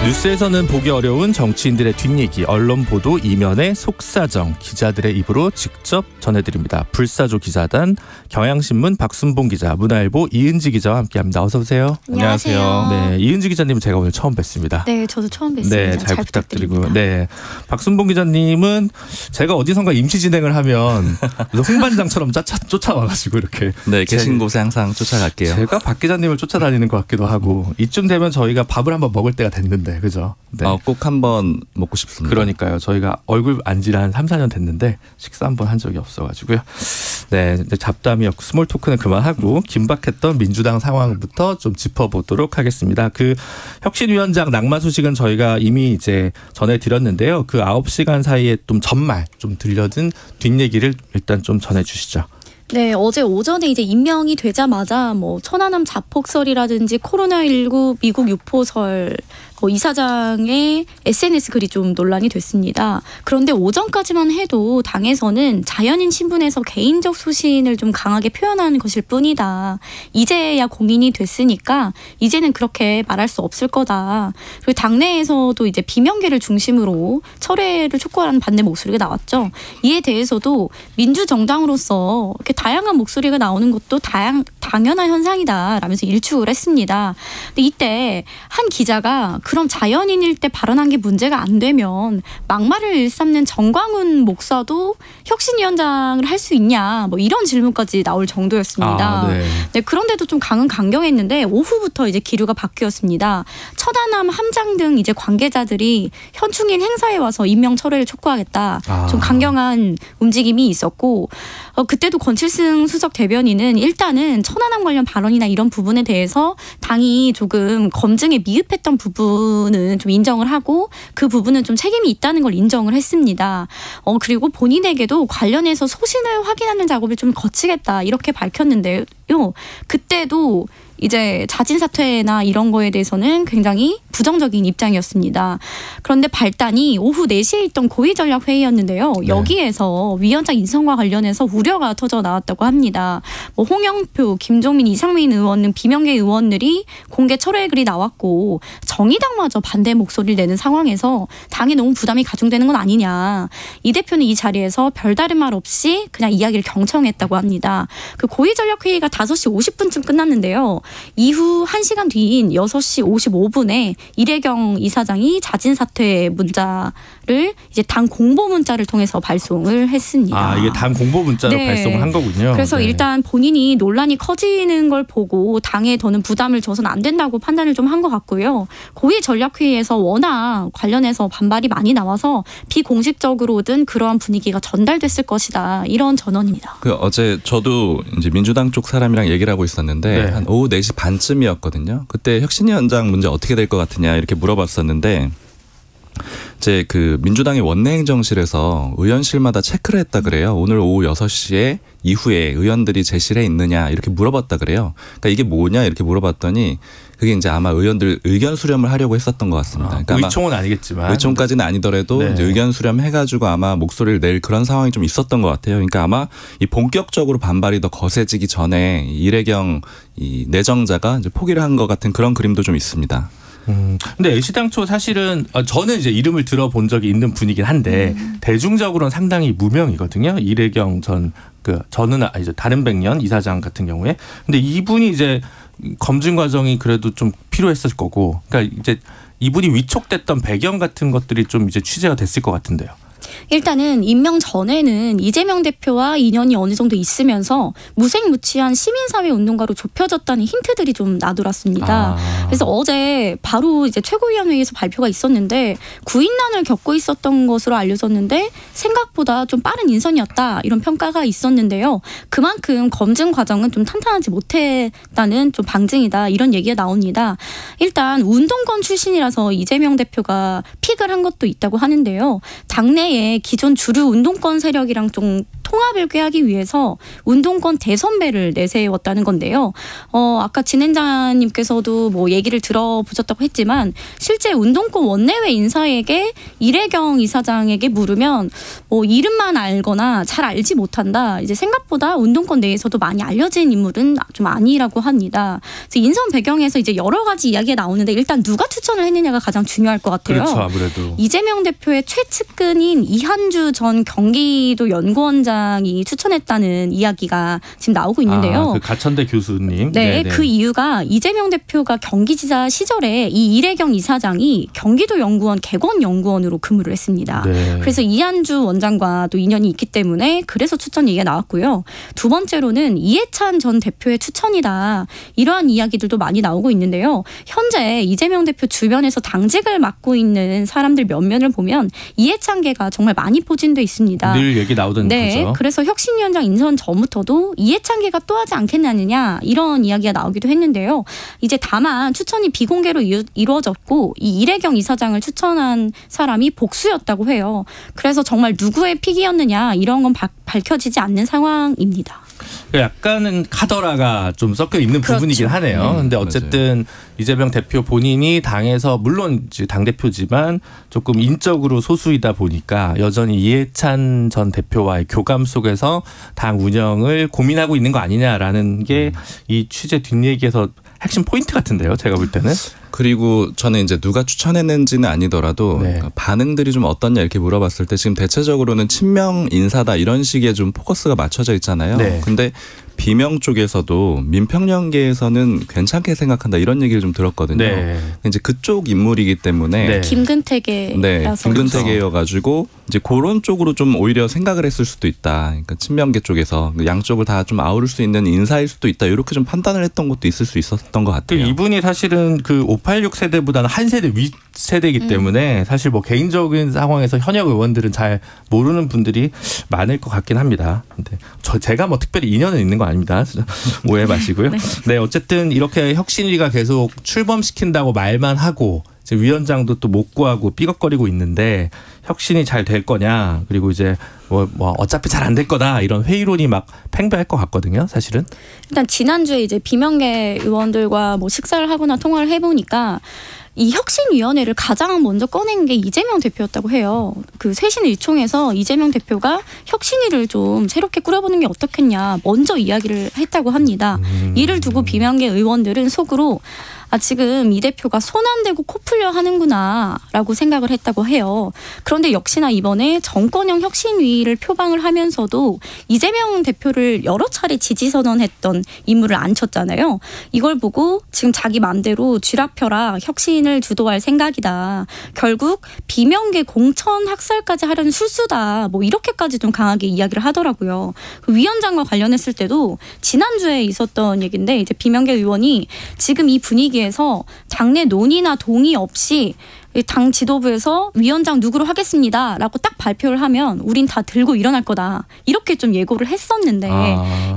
뉴스에서는 보기 어려운 정치인들의 뒷얘기, 언론 보도 이면의 속사정, 기자들의 입으로 직접 전해드립니다. 불사조 기자단, 경향신문 박순봉 기자, 문화일보 이은지 기자와 함께합니다. 어서 오세요. 안녕하세요. 네, 이은지 기자님은 제가 오늘 처음 뵙습니다. 네, 저도 처음 뵙습니다. 네, 잘 부탁드리고. 네, 박순봉 기자님은 제가 어디선가 임시 진행을 하면 홍반장처럼 쫓아와가지고 이렇게. 네, 계신 곳에 항상 쫓아갈게요. 제가 박 기자님을 쫓아다니는 것 같기도 하고, 이쯤 되면 저희가 밥을 한번 먹을 때가 됐는데, 그죠? 네. 꼭 한번 먹고 싶습니다. 그러니까요. 저희가 얼굴 안지를 한 3, 4년 됐는데 식사 한번 한 적이 없어가지고요. 네, 이제 잡담이었고 스몰 토크는 그만하고 긴박했던 민주당 상황부터 좀 짚어보도록 하겠습니다. 그 혁신위원장 낙마 소식은 저희가 이미 이제 전해드렸는데요. 그 9시간 사이에 좀 전말 좀 들려든 뒷얘기를 일단 좀 전해주시죠. 네, 어제 오전에 이제 임명이 되자마자 뭐 천안함 자폭설이라든지 코로나19 미국 유포설, 이사장의 SNS 글이 좀 논란이 됐습니다. 그런데 오전까지만 해도 당에서는 자연인 신분에서 개인적 소신을 좀 강하게 표현하는 것일 뿐이다. 이제야 공인이 됐으니까 이제는 그렇게 말할 수 없을 거다. 그리고 당내에서도 이제 비명계를 중심으로 철회를 촉구하는 반대 목소리가 나왔죠. 이에 대해서도 민주정당으로서 이렇게 다양한 목소리가 나오는 것도 당연한 현상이다 라면서 일축을 했습니다. 근데 이때 한 기자가 그럼 자연인일 때 발언한 게 문제가 안 되면 막말을 일삼는 정광훈 목사도 혁신위원장을 할 수 있냐, 뭐 이런 질문까지 나올 정도였습니다. 네, 그런데도 좀 강경했는데 오후부터 이제 기류가 바뀌었습니다. 천안함 함장 등 이제 관계자들이 현충일 행사에 와서 임명 철회를 촉구하겠다. 좀 강경한 움직임이 있었고, 그때도 권칠승 수석 대변인은 일단은 천안함 관련 발언이나 이런 부분에 대해서 당이 조금 검증에 미흡했던 부분은 좀 인정을 하고 그 부분은 좀 책임이 있다는 걸 인정을 했습니다. 그리고 본인에게도 관련해서 소신을 확인하는 작업을 좀 거치겠다 이렇게 밝혔는데요. 그때도 이제 자진 사퇴나 이런 거에 대해서는 굉장히 부정적인 입장이었습니다. 그런데 발단이 오후 4시에 있던 고위전략회의였는데요. 네. 여기에서 위원장 인선과 관련해서 우려가 터져 나왔다고 합니다. 뭐 홍영표, 김종민, 이상민 의원 등 비명계 의원들이 공개 철회 글이 나왔고 정의당마저 반대 목소리를 내는 상황에서 당에 너무 부담이 가중되는 건 아니냐. 이 대표는 이 자리에서 별다른 말 없이 그냥 이야기를 경청했다고 합니다. 그 고위전략회의가 5시 50분쯤 끝났는데요. 이후 1시간 뒤인 6시 55분에 이래경 이사장이 자진 사퇴 문자를 이제 당 공보 문자를 통해서 발송을 했습니다. 이게 당 공보 문자로 네. 발송을 한 거군요. 그래서 네. 일단 본인이 논란이 커지는 걸 보고 당에 더는 부담을 줘서는 안 된다고 판단을 좀 한 것 같고요. 고위 전략회의에서 워낙 관련해서 반발이 많이 나와서 비공식적으로든 그러한 분위기가 전달됐을 것이다. 이런 전언입니다. 어제 저도 이제 민주당 쪽 사람이랑 얘기를 하고 있었는데 네. 한 오후 4시 반쯤이었거든요. 그때 혁신위원장 문제 어떻게 될 것 같으냐 이렇게 물어봤었는데 이제 그 민주당의 원내행정실에서 의원실마다 체크를 했다 그래요. 오늘 오후 6시에 이후에 의원들이 제실해 있느냐 이렇게 물어봤다 그래요. 그러니까 이게 뭐냐 이렇게 물어봤더니 그게 이제 아마 의원들 의견 수렴을 하려고 했었던 것 같습니다. 그러니까 의총은 아니겠지만 의총까지는 아니더라도 네. 이제 의견 수렴해가지고 아마 목소리를 낼 그런 상황이 좀 있었던 것 같아요. 그러니까 아마 이 본격적으로 반발이 더 거세지기 전에 이래경 이 내정자가 이제 포기를 한 것 같은 그런 그림도 좀 있습니다. 근데 애시당초 사실은 저는 이제 이름을 들어본 적이 있는 분이긴 한데 대중적으로는 상당히 무명이거든요. 이래경 저는 이제 다른 백년 이사장 같은 경우에. 근데 이분이 이제 검증 과정이 그래도 좀 필요했을 거고, 그러니까 이제 이분이 위촉됐던 배경 같은 것들이 좀 이제 취재가 됐을 것 같은데요. 일단은 임명 전에는 이재명 대표와 인연이 어느 정도 있으면서 무색무취한 시민사회 운동가로 좁혀졌다는 힌트들이 좀 나돌았습니다. 그래서 어제 바로 이제 최고위원회에서 발표가 있었는데 구인난을 겪고 있었던 것으로 알려졌는데 생각보다 좀 빠른 인선이었다 이런 평가가 있었는데요. 그만큼 검증 과정은 좀 탄탄하지 못했다는 좀 방증이다 이런 얘기가 나옵니다. 일단 운동권 출신이라서 이재명 대표가 픽을 한 것도 있다고 하는데요. 당내에 민주당의 기존 주류 운동권 세력이랑 좀 통합을 꾀하기 위해서 운동권 대선배를 내세웠다는 건데요. 아까 진행자님께서도 뭐 얘기를 들어보셨다고 했지만 실제 운동권 원내외 인사에게 이래경 이사장에게 물으면 이름만 알거나 잘 알지 못한다. 이제 생각보다 운동권 내에서도 많이 알려진 인물은 좀 아니라고 합니다. 그래서 인선 배경에서 이제 여러 가지 이야기가 나오는데 일단 누가 추천을 했느냐가 가장 중요할 것 같아요. 그렇죠, 아무래도. 이재명 대표의 최측근인 이한주 전 경기도 연구원장이 추천했다는 이야기가 지금 나오고 있는데요. 그 가천대 교수님. 네, 네네. 그 이유가 이재명 대표가 경기지사 시절에 이 이래경 이사장이 경기도 연구원 개건연구원으로 근무를 했습니다. 네. 그래서 이한주 원장과 또 인연이 있기 때문에 그래서 추천 얘기가 나왔고요. 두 번째로는 이해찬 전 대표의 추천이다. 이러한 이야기들도 많이 나오고 있는데요. 현재 이재명 대표 주변에서 당직을 맡고 있는 사람들 면면을 보면 이해찬계가 정말 많이 포진돼 있습니다. 늘 얘기 나오던 네, 거죠. 그래서 혁신위원장 인선 전부터도 이해찬계가 또 하지 않겠느냐 이런 이야기가 나오기도 했는데요. 이제 다만 추천이 비공개로 이루어졌고 이 이래경 이사장을 추천한 사람이 복수였다고 해요. 그래서 정말 누구의 픽이었느냐 이런 건 밝혀지지 않는 상황입니다. 약간은 카더라가 좀 섞여 있는 그렇죠. 부분이긴 하네요. 근데 어쨌든 이재명 대표 본인이 당에서 물론 당 대표지만 조금 인적으로 소수이다 보니까 여전히 이해찬 전 대표와의 교감 속에서 당 운영을 고민하고 있는 거 아니냐라는 게 이 취재 뒷얘기에서 핵심 포인트 같은데요. 제가 볼 때는. 그리고 저는 이제 누가 추천했는지는 아니더라도 네. 반응들이 좀 어떻냐 이렇게 물어봤을 때 지금 대체적으로는 친명 인사다 이런 식의 좀 포커스가 맞춰져 있잖아요. 네. 근데 비명 쪽에서도 민평연계에서는 괜찮게 생각한다 이런 얘기를 좀 들었거든요. 네. 이제 그쪽 인물이기 때문에 네. 김근태계라서 네, 김근태계여가지고 이제 그런 쪽으로 좀 오히려 생각을 했을 수도 있다. 그러니까 친명계 쪽에서 양쪽을 다 좀 아우를 수 있는 인사일 수도 있다. 이렇게 좀 판단을 했던 것도 있을 수 있었던 것 같아요. 이분이 사실은 그 586 세대보다는 한 세대 위 세대이기 때문에 사실 뭐 개인적인 상황에서 현역 의원들은 잘 모르는 분들이 많을 것 같긴 합니다. 근데 제가 뭐 특별히 인연은 있는 거 아닙니다. 오해 마시고요. 네, 어쨌든 이렇게 혁신위가 계속 출범시킨다고 말만 하고 이제 위원장도 또 못 구하고 삐걱거리고 있는데 혁신이 잘 될 거냐 그리고 이제 뭐 어차피 잘 안 될 거다 이런 회의론이 막 팽배할 것 같거든요. 사실은. 일단 지난주에 이제 비명계 의원들과 뭐 식사를 하거나 통화를 해보니까 이 혁신위원회를 가장 먼저 꺼낸 게 이재명 대표였다고 해요. 그 쇄신 일총에서 이재명 대표가 혁신위를 좀 새롭게 꾸려보는 게 어떻겠냐 먼저 이야기를 했다고 합니다. 이를 두고 비명계 의원들은 속으로 지금 이 대표가 손 안 대고 코 풀려 하는구나 라고 생각을 했다고 해요. 그런데 역시나 이번에 정권형 혁신위를 표방을 하면서도 이재명 대표를 여러 차례 지지선언했던 인물을 앉혔잖아요. 이걸 보고 지금 자기 맘대로 쥐락펴락 혁신을 주도할 생각이다. 결국 비명계 공천 학살까지 하려는 술수다. 뭐 이렇게까지 좀 강하게 이야기를 하더라고요. 그 위원장과 관련했을 때도 지난주에 있었던 얘기인데 이제 비명계 의원이 지금 이 분위기에서 당내 논의나 동의 없이 당 지도부에서 위원장 누구로 하겠습니다라고 딱 발표를 하면 우린 다 들고 일어날 거다. 이렇게 좀 예고를 했었는데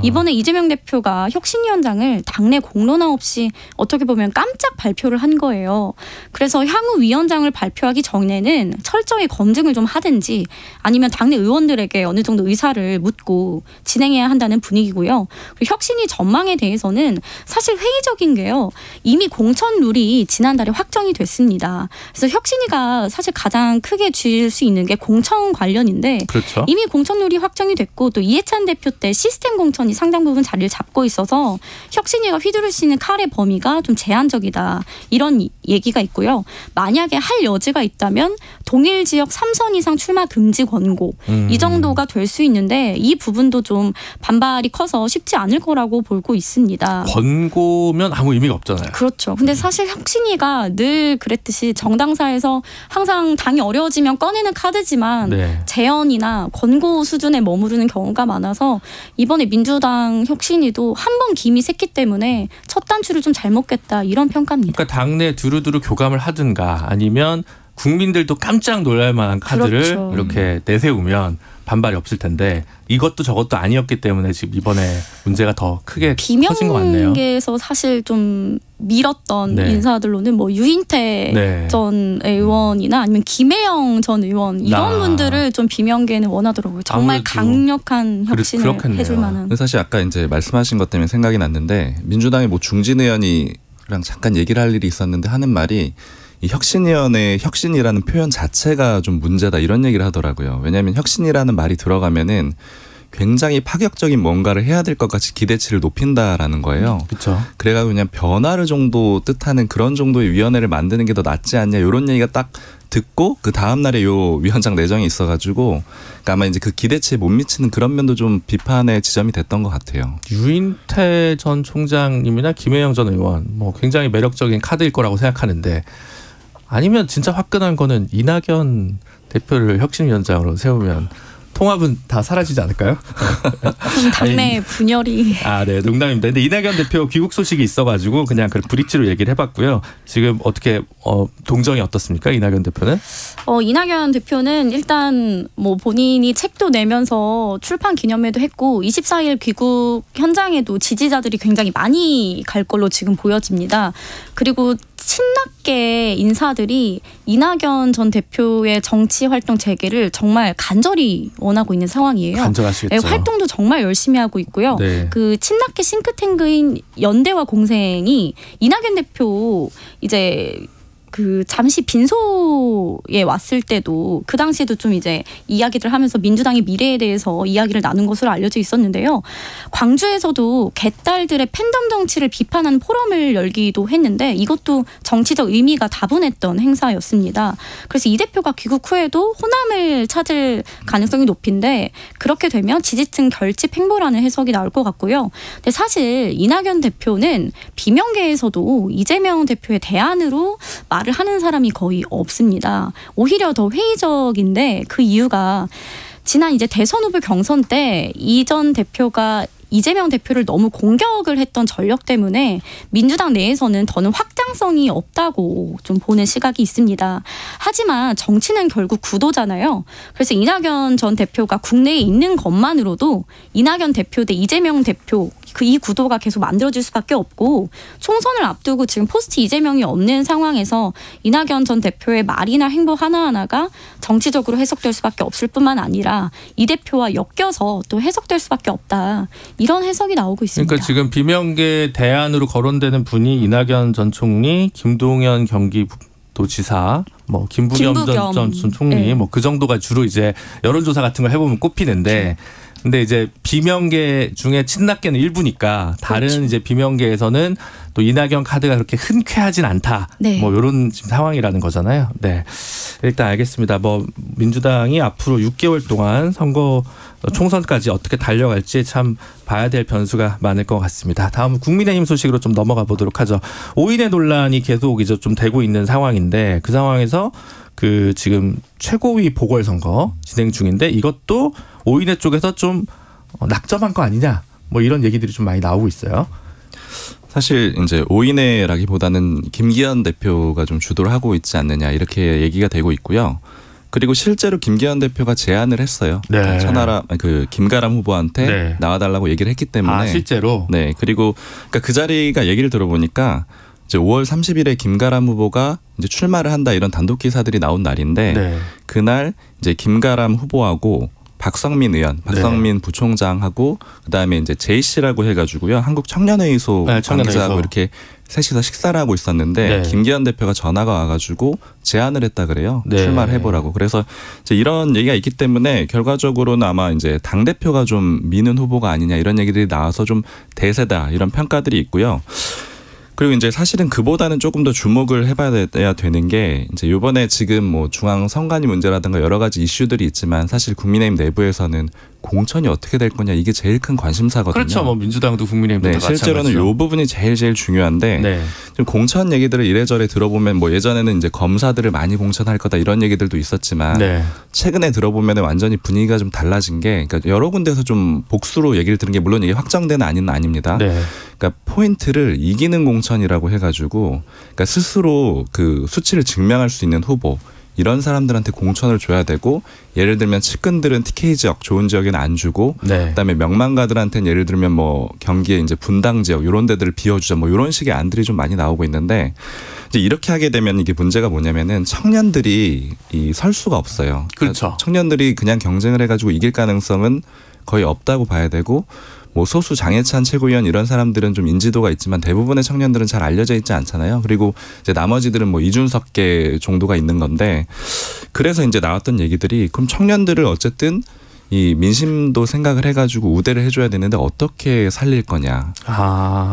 이번에 이재명 대표가 혁신위원장을 당내 공론화 없이 어떻게 보면 깜짝 발표를 한 거예요. 그래서 향후 위원장을 발표하기 전에는 철저히 검증을 좀 하든지 아니면 당내 의원들에게 어느 정도 의사를 묻고 진행해야 한다는 분위기고요. 그리고 혁신위 전망에 대해서는 사실 회의적인 게요. 이미 공천 룰이 지난달에 확정이 됐습니다. 그래서 혁신위가 사실 가장 크게 쥘 수 있는 게 공천 관련인데 그렇죠. 이미 공천룰이 확정이 됐고 또 이해찬 대표 때 시스템 공천이 상당 부분 자리를 잡고 있어서 혁신위가 휘두를 수 있는 칼의 범위가 좀 제한적이다. 이런 얘기가 있고요. 만약에 할 여지가 있다면 동일 지역 3선 이상 출마 금지 권고 이 정도가 될 수 있는데 이 부분도 좀 반발이 커서 쉽지 않을 거라고 보고 있습니다. 권고면 아무 의미가 없잖아요. 그렇죠. 근데 사실 혁신위가 늘 그랬듯이 정당사에서 항상 당이 어려워지면 꺼내는 카드지만 네. 재연이나 권고 수준에 머무르는 경우가 많아서 이번에 민주당 혁신위도 한 번 김이 샜기 때문에 첫 단추를 좀 잘못 깼다 이런 평가입니다. 그러니까 당내 두루두루 교감을 하든가 아니면 국민들도 깜짝 놀랄 만한 카드를 그렇죠. 이렇게 내세우면 반발이 없을 텐데 이것도 저것도 아니었기 때문에 지금 이번에 문제가 더 크게 커진 것 같네요. 비명계에서 사실 좀 밀었던 네. 인사들로는 뭐 유인태 네. 전 의원이나 아니면 김혜영 전 의원 이런 분들을 좀 비명계는 원하더라고요. 정말 아무래도 강력한 혁신을 그렇겠네요. 해줄 만한. 사실 아까 이제 말씀하신 것 때문에 생각이 났는데 민주당의 뭐 중진 의원이랑 잠깐 얘기를 할 일이 있었는데 하는 말이 이 혁신위원회 혁신이라는 표현 자체가 좀 문제다 이런 얘기를 하더라고요. 왜냐하면 혁신이라는 말이 들어가면은 굉장히 파격적인 뭔가를 해야 될 것 같이 기대치를 높인다라는 거예요. 그렇죠. 그래가지고 그냥 변화를 정도 뜻하는 그런 정도의 위원회를 만드는 게 더 낫지 않냐 이런 얘기가 딱 듣고 그 다음 날에 요 위원장 내정이 있어가지고 그러니까 아마 이제 그 기대치에 못 미치는 그런 면도 좀 비판의 지점이 됐던 것 같아요. 유인태 전 총장님이나 김혜영 전 의원 뭐 굉장히 매력적인 카드일 거라고 생각하는데 아니면 진짜 화끈한 거는 이낙연 대표를 혁신위원장으로 세우면 통합은 다 사라지지 않을까요? 좀 당내 분열이. 네, 농담입니다. 근데 이낙연 대표 귀국 소식이 있어가지고 그냥 그 브릿지로 얘기를 해봤고요. 지금 어떻게 동정이 어떻습니까? 이낙연 대표는? 이낙연 대표는 일단 뭐 본인이 책도 내면서 출판 기념회도 했고 24일 귀국 현장에도 지지자들이 굉장히 많이 갈 걸로 지금 보여집니다. 그리고 친낙계 인사들이 이낙연 전 대표의 정치 활동 재개를 정말 간절히 원하고 있는 상황이에요. 간절하시겠죠. 활동도 정말 열심히 하고 있고요. 네. 그 친낙계 싱크탱크인 연대와 공생이 이낙연 대표 이제 그 잠시 빈소에 왔을 때도 그 당시에도 좀 이제 이야기들 하면서 민주당의 미래에 대해서 이야기를 나눈 것으로 알려져 있었는데요. 광주에서도 개딸들의 팬덤 정치를 비판하는 포럼을 열기도 했는데 이것도 정치적 의미가 다분했던 행사였습니다. 그래서 이 대표가 귀국 후에도 호남을 찾을 가능성이 높은데 그렇게 되면 지지층 결집 행보라는 해석이 나올 것 같고요. 근데 사실 이낙연 대표는 비명계에서도 이재명 대표의 대안으로 말을 하는 사람이 거의 없습니다. 오히려 더 회의적인데 그 이유가 지난 이제 대선 후보 경선 때 이 전 대표가 이재명 대표를 너무 공격을 했던 전력 때문에 민주당 내에서는 더는 확장성이 없다고 좀 보는 시각이 있습니다. 하지만 정치는 결국 구도잖아요. 그래서 이낙연 전 대표가 국내에 있는 것만으로도 이낙연 대표 대 이재명 대표 이 구도가 계속 만들어질 수밖에 없고 총선을 앞두고 지금 포스트 이재명이 없는 상황에서 이낙연 전 대표의 말이나 행보 하나하나가 정치적으로 해석될 수밖에 없을 뿐만 아니라 이 대표와 엮여서 또 해석될 수밖에 없다. 이런 해석이 나오고 있습니다. 그러니까 지금 비명계 대안으로 거론되는 분이 이낙연 전 총리, 김동연 경기도지사, 뭐 김부겸 전 총리, 네. 뭐 그 정도가 주로 이제 여론조사 같은 걸 해보면 꼽히는데. 근데 이제 비명계 중에 친낙계는 일부니까 다른 그렇죠. 이제 비명계에서는 또 이낙연 카드가 그렇게 흔쾌하진 않다. 네. 뭐 이런 지금 상황이라는 거잖아요. 네, 일단 알겠습니다. 뭐 민주당이 앞으로 6개월 동안 선거 총선까지 어떻게 달려갈지 참 봐야 될 변수가 많을 것 같습니다. 다음은 국민의힘 소식으로 좀 넘어가 보도록 하죠. 5인의 논란이 계속 이제 좀 되고 있는 상황인데 그 상황에서 그 지금 최고위 보궐선거 진행 중인데 이것도 5인의 쪽에서 좀 낙점한 거 아니냐 뭐 이런 얘기들이 좀 많이 나오고 있어요. 사실 이제 5인회라기보다는 김기현 대표가 좀 주도를 하고 있지 않느냐 이렇게 얘기가 되고 있고요. 그리고 실제로 김기현 대표가 제안을 했어요. 네. 김가람 후보한테 네. 나와달라고 얘기를 했기 때문에. 실제로. 네. 그리고 그러니까 그 자리가 얘기를 들어보니까 이제 5월 30일에 김가람 후보가 이제 출마를 한다 이런 단독 기사들이 나온 날인데 네. 그날 이제 김가람 후보하고 박성민 의원, 박성민 네. 부총장하고 그다음에 이제 제이씨라고 해가지고요. 한국청년회의소 네, 관계자하고 이렇게 셋이서 식사를 하고 있었는데 네. 김기현 대표가 전화가 와가지고 제안을 했다 그래요. 네. 출마를 해보라고. 그래서 이제 이런 얘기가 있기 때문에 결과적으로는 아마 이제 당 대표가 좀 미는 후보가 아니냐 이런 얘기들이 나와서 좀 대세다 이런 평가들이 있고요. 그리고 이제 사실은 그보다는 조금 더 주목을 해봐야 되는 게 이제 이번에 지금 뭐 중앙 선관위 문제라든가 여러 가지 이슈들이 있지만 사실 국민의힘 내부에서는 공천이 어떻게 될 거냐 이게 제일 큰 관심사거든요. 그렇죠. 뭐 민주당도 국민의힘도 네, 실제로는 이 부분이 제일 중요한데 네. 좀 공천 얘기들을 이래저래 들어보면 뭐 예전에는 이제 검사들을 많이 공천할 거다 이런 얘기들도 있었지만 네. 최근에 들어보면 완전히 분위기가 좀 달라진 게 그러니까 여러 군데서 좀 복수로 얘기를 들은 게 물론 이게 확정된 아닙니다. 네. 그러니까 포인트를 이기는 공천이라고 해가지고 그러니까 스스로 그 수치를 증명할 수 있는 후보 이런 사람들한테 공천을 줘야 되고 예를 들면 측근들은 TK 지역 좋은 지역에는 안 주고 네. 그다음에 명망가들한테는 예를 들면 뭐 경기에 이제 분당 지역 이런 데들을 비워주자 뭐 이런 식의 안들이 좀 많이 나오고 있는데 이제 이렇게 하게 되면 이게 문제가 뭐냐면은 청년들이 설 수가 없어요. 그렇죠. 청년들이 그냥 경쟁을 해가지고 이길 가능성은 거의 없다고 봐야 되고 뭐 소수 장해찬 최고위원 이런 사람들은 좀 인지도가 있지만 대부분의 청년들은 잘 알려져 있지 않잖아요. 그리고 이제 나머지들은 뭐 이준석계 정도가 있는 건데 그래서 이제 나왔던 얘기들이 그럼 청년들을 어쨌든 이 민심도 생각을 해가지고 우대를 해줘야 되는데 어떻게 살릴 거냐.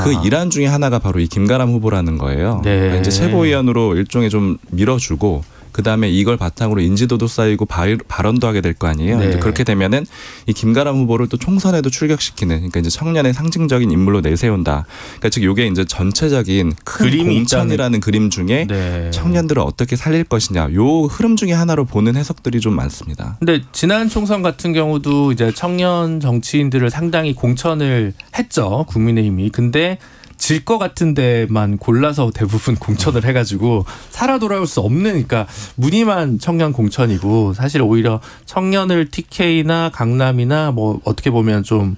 그 일환 중에 하나가 바로 이 김가람 후보라는 거예요. 네. 그러니까 이제 최고위원으로 일종의 좀 밀어주고 그다음에 이걸 바탕으로 인지도도 쌓이고 발언도 하게 될 거 아니에요. 네. 그렇게 되면은 이 김가람 후보를 또 총선에도 출격시키는 그러니까 이제 청년의 상징적인 인물로 내세운다. 그러니까 즉 이게 이제 전체적인 큰 그림이 공천이라는 그림 중에 네. 청년들을 어떻게 살릴 것이냐. 요 흐름 중에 하나로 보는 해석들이 좀 많습니다. 근데 지난 총선 같은 경우도 이제 청년 정치인들을 상당히 공천을 했죠. 국민의힘이. 근데 질 것 같은 데만 골라서 대부분 공천을 해가지고 살아 돌아올 수 없는 그러니까 무늬만 청년 공천이고 사실 오히려 청년을 TK나 강남이나 뭐 어떻게 보면 좀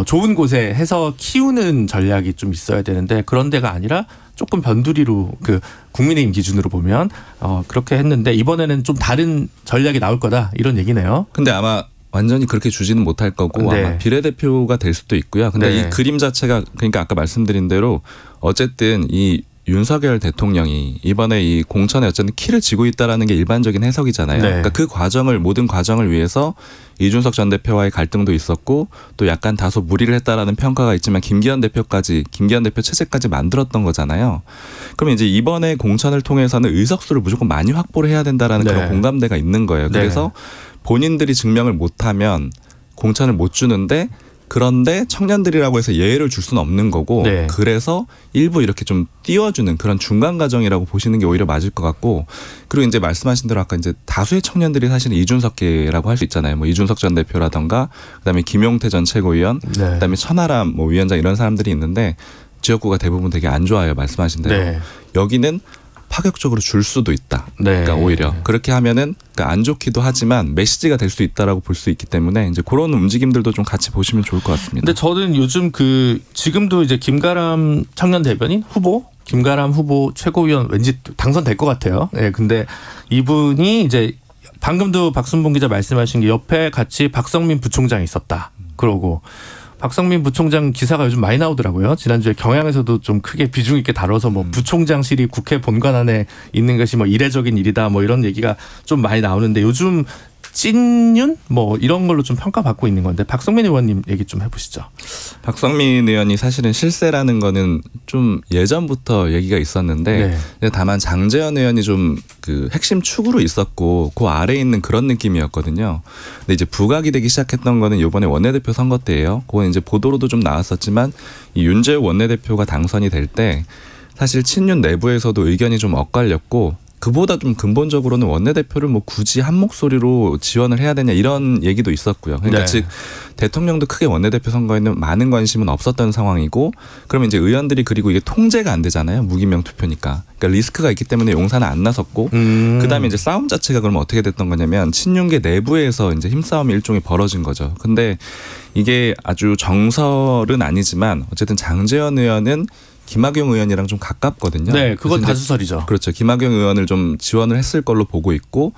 좋은 곳에 해서 키우는 전략이 좀 있어야 되는데 그런 데가 아니라 조금 변두리로 그 국민의힘 기준으로 보면 그렇게 했는데 이번에는 좀 다른 전략이 나올 거다 이런 얘기네요. 근데 아마 완전히 그렇게 주지는 못할 거고 네. 아마 비례대표가 될 수도 있고요. 근데 네. 이 그림 자체가 그러니까 아까 말씀드린 대로 어쨌든 이 윤석열 대통령이 이번에 이 공천에 어쨌든 키를 쥐고 있다라는 게 일반적인 해석이잖아요. 네. 그러니까 그 과정을 모든 과정을 위해서 이준석 전 대표와의 갈등도 있었고 또 약간 다소 무리를 했다라는 평가가 있지만 김기현 대표 체제까지 만들었던 거잖아요. 그러면 이제 이번에 공천을 통해서는 의석수를 무조건 많이 확보를 해야 된다라는 네. 그런 공감대가 있는 거예요. 그래서 본인들이 증명을 못하면 공천을 못 주는데 그런데 청년들이라고 해서 예외를 줄 수는 없는 거고 네. 그래서 일부 이렇게 좀 띄워주는 그런 중간 과정이라고 보시는 게 오히려 맞을 것 같고 그리고 이제 말씀하신 대로 아까 이제 다수의 청년들이 사실은 이준석계라고 할 수 있잖아요. 뭐 이준석 전 대표라던가 그다음에 김용태 전 최고위원 네. 그다음에 천하람 뭐 위원장 이런 사람들이 있는데 지역구가 대부분 되게 안 좋아요. 말씀하신 대로. 네. 여기는 파격적으로 줄 수도 있다. 네. 그러니까 오히려 그렇게 하면은 그러니까 안 좋기도 하지만 메시지가 될 수 있다라고 볼 수 있기 때문에 이제 그런 움직임들도 좀 같이 보시면 좋을 것 같습니다. 근데 저는 요즘 지금도 이제 김가람 청년 대변인 후보, 김가람 후보 최고위원 왠지 당선될 것 같아요. 네, 근데 이분이 이제 방금도 박순봉 기자 말씀하신 게 옆에 같이 박성민 부총장이 있었다. 그러고. 박성민 부총장 기사가 요즘 많이 나오더라고요. 지난주에 경향에서도 좀 크게 비중 있게 다뤄서 뭐 부총장실이 국회 본관 안에 있는 것이 뭐 이례적인 일이다 뭐 이런 얘기가 좀 많이 나오는데 요즘 찐윤 뭐 이런 걸로 좀 평가받고 있는 건데 박성민 의원님 얘기 좀 해보시죠. 박성민 의원이 사실은 실세라는 거는 좀 예전부터 얘기가 있었는데 네. 다만 장제원 의원이 좀 그 핵심 축으로 있었고 그 아래에 있는 그런 느낌이었거든요. 근데 이제 부각이 되기 시작했던 거는 이번에 원내대표 선거 때예요. 그건 이제 보도로도 좀 나왔었지만 이 윤재욱 원내대표가 당선이 될 때 사실 친윤 내부에서도 의견이 좀 엇갈렸고 그보다 좀 근본적으로는 원내대표를 뭐 굳이 한 목소리로 지원을 해야 되냐 이런 얘기도 있었고요. 그러니까 네. 즉 대통령도 크게 원내대표 선거에는 많은 관심은 없었던 상황이고 그러면 이제 의원들이 그리고 이게 통제가 안 되잖아요. 무기명 투표니까. 그러니까 리스크가 있기 때문에 용사는 안 나섰고 그다음에 이제 싸움 자체가 그러면 어떻게 됐던 거냐면 친윤계 내부에서 이제 힘싸움이 일종의 벌어진 거죠. 근데 이게 아주 정설은 아니지만 어쨌든 장제원 의원은 김학용 의원이랑 좀 가깝거든요. 네, 그건 다수설이죠. 그렇죠. 김학용 의원을 좀 지원을 했을 걸로 보고 있고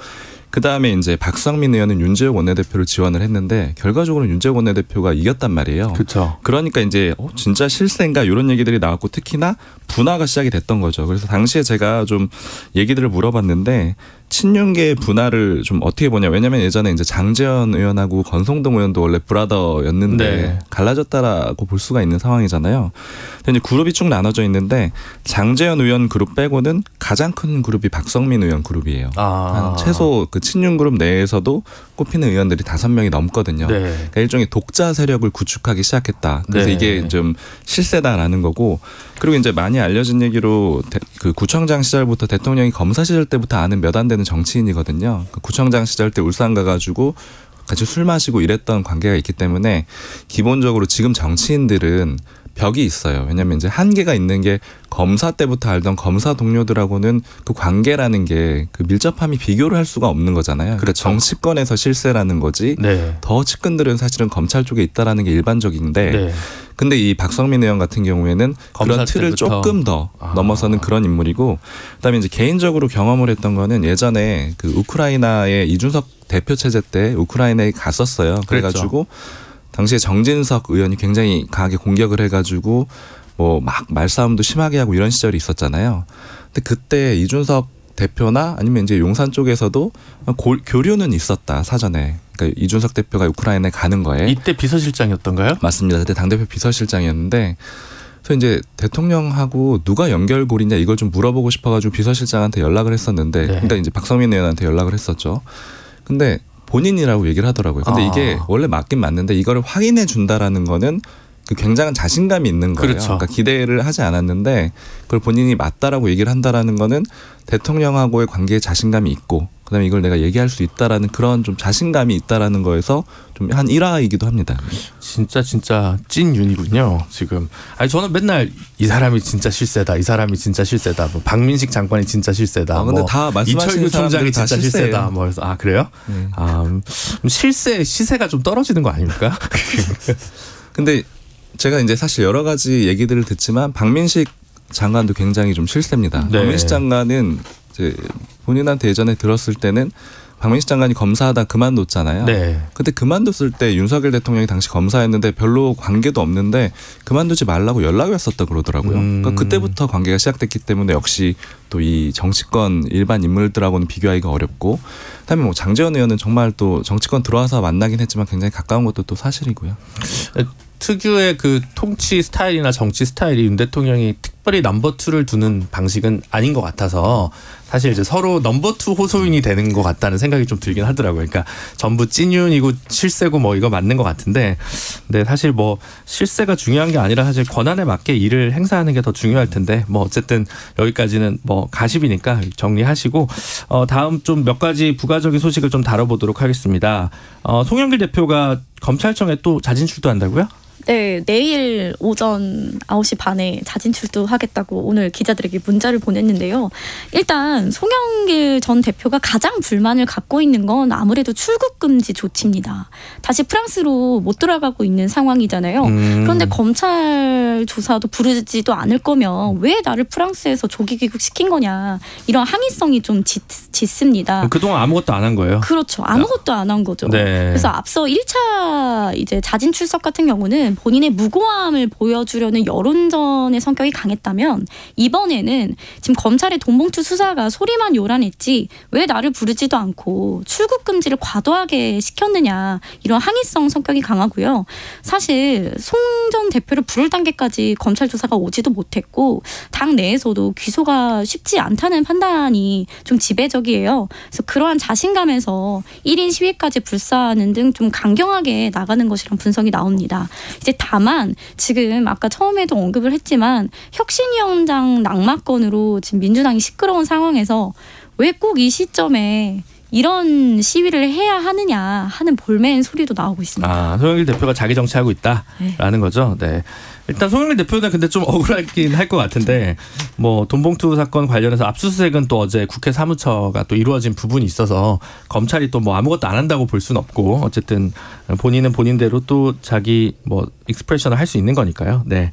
그다음에 이제 박성민 의원은 윤재욱 원내대표를 지원을 했는데 결과적으로 윤재욱 원내대표가 이겼단 말이에요. 그렇죠. 그러니까 이제 진짜 실세인가 이런 얘기들이 나왔고 특히나 분화가 시작이 됐던 거죠. 그래서 당시에 제가 좀 얘기들을 물어봤는데 친윤계의 분화를 좀 어떻게 보냐. 왜냐하면 예전에 이제 장제원 의원하고 권성동 의원도 원래 브라더였는데 네. 갈라졌다라고 볼 수가 있는 상황이잖아요. 근데 이제 그룹이 쭉 나눠져 있는데 장제원 의원 그룹 빼고는 가장 큰 그룹이 박성민 의원 그룹이에요. 한 최소 그 친윤 그룹 내에서도 꼽히는 의원들이 5명이 넘거든요. 네. 그러니까 일종의 독자 세력을 구축하기 시작했다. 그래서 네. 이게 좀 실세다라는 거고 그리고 이제 많이 알려진 얘기로 그 구청장 시절부터 대통령이 검사 시절 때부터 아는 몇 안 되는 정치인이거든요. 그 구청장 시절 때 울산 가가지고 같이 술 마시고 이랬던 관계가 있기 때문에 기본적으로 지금 정치인들은 벽이 있어요. 왜냐하면 이제 한계가 있는 게 검사 때부터 알던 검사 동료들하고는 그 관계라는 게 그 밀접함이 비교를 할 수가 없는 거잖아요. 그렇죠. 정치권에서 실세라는 거지. 네. 더 측근들은 사실은 검찰 쪽에 있다라는 게 일반적인데 네. 근데 이 박성민 의원 같은 경우에는 그런 틀을 때부터. 조금 더 넘어서는 그런 인물이고 그다음에 이제 개인적으로 경험을 했던 거는 예전에 그 우크라이나의 이준석 대표 체제 때 우크라이나에 갔었어요. 그래가지고 당시에 정진석 의원이 굉장히 강하게 공격을 해가지고 뭐 막 말싸움도 심하게 하고 이런 시절이 있었잖아요. 근데 그때 이준석 대표나 아니면 이제 용산 쪽에서도 교류는 있었다 사전에. 그러니까 이준석 대표가 우크라이나에 가는 거에. 이때 비서실장이었던가요? 맞습니다. 그때 당대표 비서실장이었는데 그래서 이제 대통령하고 누가 연결고리냐 이걸 좀 물어보고 싶어가지고 비서실장한테 연락을 했었는데 네. 그러니까 이제 박성민 의원한테 연락을 했었죠. 근데 본인이라고 얘기를 하더라고요. 근데 이게 원래 맞긴 맞는데 이거를 확인해 준다라는 거는 그 굉장한 자신감이 있는 거예요. 그렇죠. 그러니까 기대를 하지 않았는데 그걸 본인이 맞다라고 얘기를 한다라는 거는 대통령하고의 관계에 자신감이 있고 그다음에 이걸 내가 얘기할 수 있다라는 그런 좀 자신감이 있다라는 거에서 좀 한 일화이기도 합니다. 진짜 찐 윤이군요. 지금 아니 저는 맨날 이 사람이 진짜 실세다. 이 사람이 진짜 실세다. 뭐 박민식 장관이 진짜 실세다. 근데 뭐 다 말씀하시는 이철규 총장이 진짜 실세예요. 실세다. 뭐 그래서 그래요? 실세 시세가 좀 떨어지는 거 아닙니까? 근데 제가 이제 사실 여러 가지 얘기들을 듣지만 박민식 장관도 굉장히 좀 실세입니다. 네. 박민식 장관은 이제 본인한테 예전에 들었을 때는 박민식 장관이 검사하다 그만뒀잖아요. 네. 그때 그만뒀을 때 윤석열 대통령이 당시 검사였는데 별로 관계도 없는데 그만두지 말라고 연락이 왔었다 그러더라고요. 그러니까 그때부터 관계가 시작됐기 때문에 역시 또 이 정치권 일반 인물들하고는 비교하기가 어렵고 그다음에 뭐 장제원 의원은 정말 또 정치권 들어와서 만나긴 했지만 굉장히 가까운 것도 또 사실이고요. 특유의 그 통치 스타일이나 정치 스타일이 윤 대통령이 특별히 넘버 투를 두는 방식은 아닌 것 같아서 사실 이제 서로 넘버 투 호소인이 되는 것 같다는 생각이 좀 들긴 하더라고요. 그러니까 전부 찐윤이고 실세고 뭐 이거 맞는 것 같은데 근데 사실 뭐 실세가 중요한 게 아니라 사실 권한에 맞게 일을 행사하는 게 더 중요할 텐데 뭐 어쨌든 여기까지는 뭐 가십이니까 정리하시고 다음 좀 몇 가지 부가적인 소식을 좀 다뤄보도록 하겠습니다. 송영길 대표가 검찰청에 또 자진 출두한다고요? 네, 내일 오전 9시 반에 자진 출두하겠다고 오늘 기자들에게 문자를 보냈는데요. 일단 송영길 전 대표가 가장 불만을 갖고 있는 건 아무래도 출국 금지 조치입니다. 다시 프랑스로 못 돌아가고 있는 상황이잖아요. 그런데 검찰 조사도 부르지도 않을 거면 왜 나를 프랑스에서 조기 귀국시킨 거냐 이런 항의성이 좀 짙습니다. 그동안 아무것도 안 한 거예요? 그렇죠. 아무것도 안 한 거죠. 네. 그래서 앞서 1차 이제 자진 출석 같은 경우는 본인의 무고함을 보여주려는 여론전의 성격이 강했다면 이번에는 지금 검찰의 돈봉투 수사가 소리만 요란했지 왜 나를 부르지도 않고 출국 금지를 과도하게 시켰느냐 이런 항의성 성격이 강하고요. 사실 송 전 대표를 부를 단계까지 검찰 조사가 오지도 못했고 당 내에서도 기소가 쉽지 않다는 판단이 좀 지배적이에요. 그래서 그러한 자신감에서 1인 시위까지 불사하는 등 좀 강경하게 나가는 것이란 분석이 나옵니다. 이제 다만 지금 아까 처음에도 언급을 했지만 혁신위원장 낙마건으로 지금 민주당이 시끄러운 상황에서 왜 꼭 이 시점에 이런 시위를 해야 하느냐 하는 볼멘 소리도 나오고 있습니다. 송영길 대표가 자기 정치하고 있다라는 네. 거죠. 네. 일단 송영길 대표는 근데 좀 억울하긴 할 것 같은데 뭐 돈봉투 사건 관련해서 압수수색은 또 어제 국회 사무처가 또 이루어진 부분이 있어서 검찰이 또 뭐 아무것도 안 한다고 볼 수는 없고 어쨌든 본인은 본인대로 또 자기 뭐 익스프레션을 할 수 있는 거니까요. 네,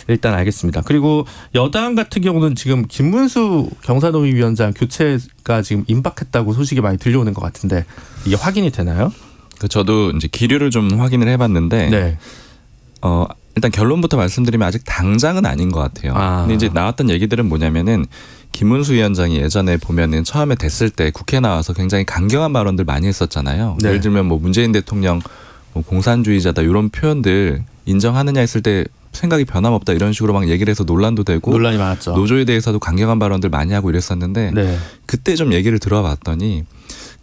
일단 알겠습니다. 그리고 여당 같은 경우는 지금 김문수 경사노위 위원장 교체가 지금 임박했다고 소식이 많이 들려오는 것 같은데 이게 확인이 되나요? 저도 이제 기류를 좀 확인을 해봤는데. 네. 일단 결론부터 말씀드리면 아직 당장은 아닌 것 같아요. 근데 이제 나왔던 얘기들은 뭐냐면은 김문수 위원장이 예전에 보면은 처음에 됐을 때 국회 나와서 굉장히 강경한 발언들 많이 했었잖아요. 네. 예를 들면 뭐 문재인 대통령 뭐 공산주의자다 이런 표현들 인정하느냐 했을 때 생각이 변함없다 이런 식으로 막 얘기를 해서 논란도 되고 논란이 많았죠. 노조에 대해서도 강경한 발언들 많이 하고 이랬었는데 네. 그때 좀 얘기를 들어봤더니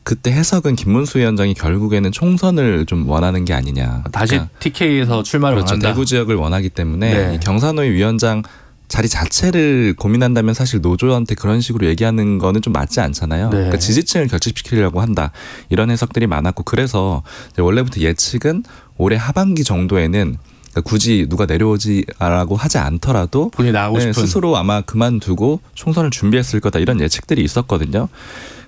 그때 해석은 김문수 위원장이 결국에는 총선을 좀 원하는 게 아니냐. 다시 그러니까 TK에서 출마를 그렇죠. 원한다. 대구 지역을 원하기 때문에 네. 경사노위 위원장 자리 자체를 고민한다면 사실 노조한테 그런 식으로 얘기하는 거는 좀 맞지 않잖아요. 네. 그러니까 지지층을 결집시키려고 한다. 이런 해석들이 많았고 그래서 원래부터 예측은 올해 하반기 정도에는 굳이 누가 내려오지라고 하지 않더라도 본인이 나가고 싶은 스스로 아마 그만두고 총선을 준비했을 거다 이런 예측들이 있었거든요.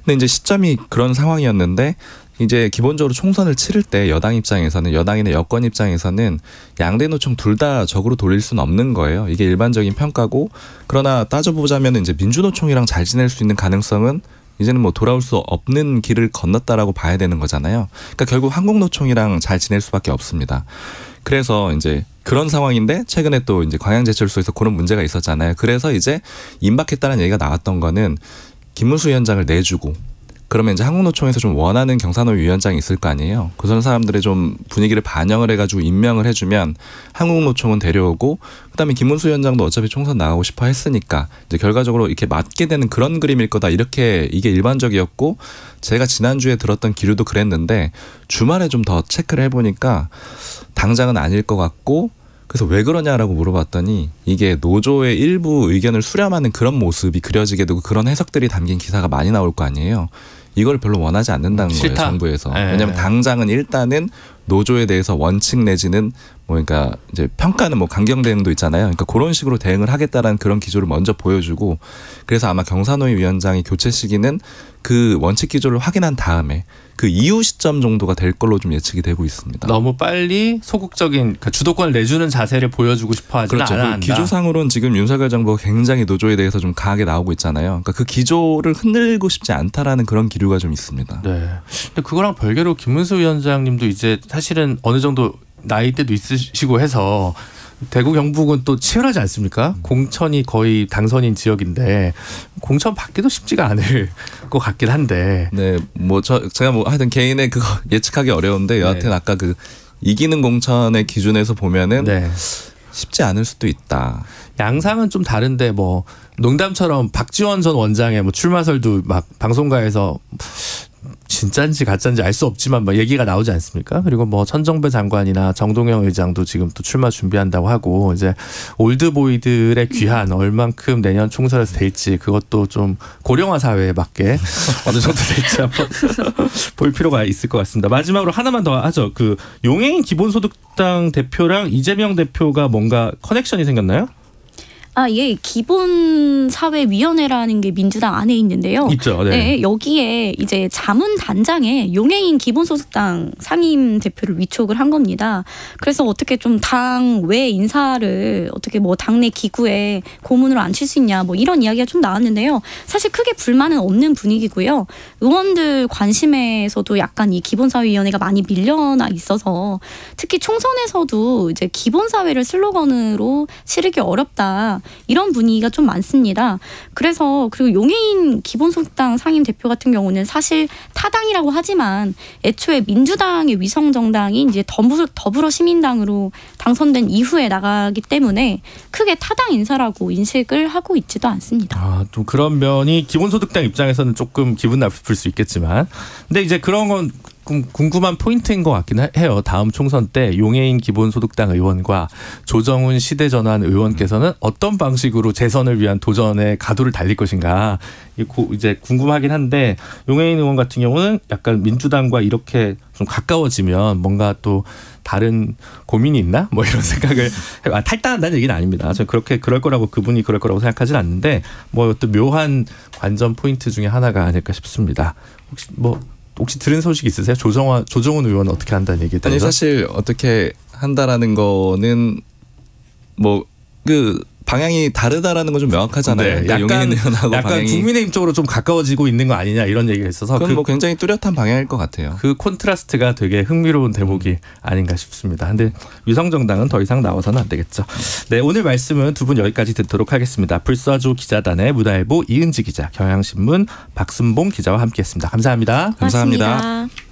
근데 이제 시점이 그런 상황이었는데 이제 기본적으로 총선을 치를 때 여당 입장에서는 여당이나 여권 입장에서는 양대 노총 둘 다 적으로 돌릴 수는 없는 거예요. 이게 일반적인 평가고 그러나 따져보자면 이제 민주노총이랑 잘 지낼 수 있는 가능성은 이제는 뭐 돌아올 수 없는 길을 건넜다라고 봐야 되는 거잖아요. 그러니까 결국 한국노총이랑 잘 지낼 수밖에 없습니다. 그래서 이제 그런 상황인데 최근에 또 이제 광양제철소에서 그런 문제가 있었잖아요. 그래서 이제 임박했다는 얘기가 나왔던 거는 김문수 위원장을 내주고 그러면 이제 한국노총에서 좀 원하는 경사노위 위원장이 있을 거 아니에요. 그런 사람들의 좀 분위기를 반영을 해가지고 임명을 해주면 한국노총은 데려오고 그다음에 김문수 위원장도 어차피 총선 나가고 싶어 했으니까 이제 결과적으로 이렇게 맞게 되는 그런 그림일 거다. 이렇게 이게 일반적이었고 제가 지난주에 들었던 기류도 그랬는데 주말에 좀 더 체크를 해보니까 당장은 아닐 것 같고 그래서 왜 그러냐라고 물어봤더니 이게 노조의 일부 의견을 수렴하는 그런 모습이 그려지게 되고 그런 해석들이 담긴 기사가 많이 나올 거 아니에요. 이걸 별로 원하지 않는다는 거예요. 정부에서. 왜냐하면 당장은 일단은 노조에 대해서 원칙 내지는 뭐 그러니까 이제 평가는 뭐 강경 대응도 있잖아요. 그러니까 그런 식으로 대응을 하겠다라는 그런 기조를 먼저 보여주고 그래서 아마 경사노위 위원장의 교체 시기는 그 원칙 기조를 확인한 다음에 그 이후 시점 정도가 될 걸로 좀 예측이 되고 있습니다. 너무 빨리 소극적인 그러니까 주도권을 내주는 자세를 보여주고 싶어 하지는 그렇죠. 않아. 그 기조상으로는 지금 윤석열 정부가 굉장히 노조에 대해서 좀 강하게 나오고 있잖아요. 그러니까 그 기조를 흔들고 싶지 않다라는 그런 기류가 좀 있습니다. 네. 근데 그거랑 별개로 김문수 위원장님도 이제 사실은 어느 정도 나이대도 있으시고 해서 대구 경북은 또 치열하지 않습니까? 공천이 거의 당선인 지역인데 공천 받기도 쉽지가 않을 것 같긴 한데. 네, 뭐 제가 뭐 하여튼 개인의 그거 예측하기 어려운데 여하튼 아까 그 이기는 공천의 기준에서 보면은 쉽지 않을 수도 있다. 양상은 좀 다른데 뭐 농담처럼 박지원 전 원장의 뭐 출마설도 막 방송가에서 진짠지 가짠지 알 수 없지만 뭐 얘기가 나오지 않습니까? 그리고 뭐 천정배 장관이나 정동영 의장도 지금 또 출마 준비한다고 하고 이제 올드보이들의 귀한 얼만큼 내년 총선에서 될지 그것도 좀 고령화 사회에 맞게 어느 정도 될지 한번 볼 필요가 있을 것 같습니다. 마지막으로 하나만 더 하죠. 그 용해인 기본소득당 대표랑 이재명 대표가 뭔가 커넥션이 생겼나요? 예, 기본사회위원회라는 게 민주당 안에 있는데요. 있죠. 네. 네, 여기에 이제 자문단장에 용해인 기본소득당 상임 대표를 위촉을 한 겁니다. 그래서 어떻게 좀 당 외 인사를 어떻게 뭐 당내 기구에 고문으로 앉힐 수 있냐 뭐 이런 이야기가 좀 나왔는데요. 사실 크게 불만은 없는 분위기고요. 의원들 관심에서도 약간 이 기본사회위원회가 많이 밀려나 있어서 특히 총선에서도 이제 기본사회를 슬로건으로 치르기 어렵다. 이런 분위기가 좀 많습니다. 그래서 그리고 용해인 기본소득당 상임 대표 같은 경우는 사실 타당이라고 하지만 애초에 민주당의 위성정당이 이제 더불어시민당으로 당선된 이후에 나가기 때문에 크게 타당 인사라고 인식을 하고 있지도 않습니다. 좀 그런 면이 기본소득당 입장에서는 조금 기분 나쁠 수 있겠지만 근데 이제 그런 건 궁금한 포인트인 것 같긴 해요. 다음 총선 때 용해인 기본소득당 의원과 조정훈 시대전환 의원께서는 어떤 방식으로 재선을 위한 도전에 가도를 달릴 것인가 이제 궁금하긴 한데 용해인 의원 같은 경우는 약간 민주당과 이렇게 좀 가까워지면 뭔가 또 다른 고민이 있나? 뭐 이런 생각을 탈당한다는 얘기는 아닙니다. 저는 그렇게 그럴 거라고 그분이 그럴 거라고 생각하진 않는데 뭐 또 묘한 관전 포인트 중에 하나가 아닐까 싶습니다. 혹시 들은 소식 있으세요? 조정훈 의원은 어떻게 한다는 얘기에 대해서? 아니 사실 어떻게 한다라는 거는 뭐 그 방향이 다르다라는 건 좀 명확하잖아요. 네, 용해인 의원하고 약간 방향이 국민의힘 쪽으로 좀 가까워지고 있는 거 아니냐 이런 얘기가 있어서 그건 뭐 굉장히 뚜렷한 방향일 것 같아요. 그 콘트라스트가 되게 흥미로운 대목이 아닌가 싶습니다. 근데 위성정당은 더 이상 나와서는 안 되겠죠. 네, 오늘 말씀은 두 분 여기까지 듣도록 하겠습니다. 불사조 기자단의 문화일보 이은지 기자, 경향신문 박순봉 기자와 함께했습니다. 감사합니다. 감사합니다. 고맙습니다.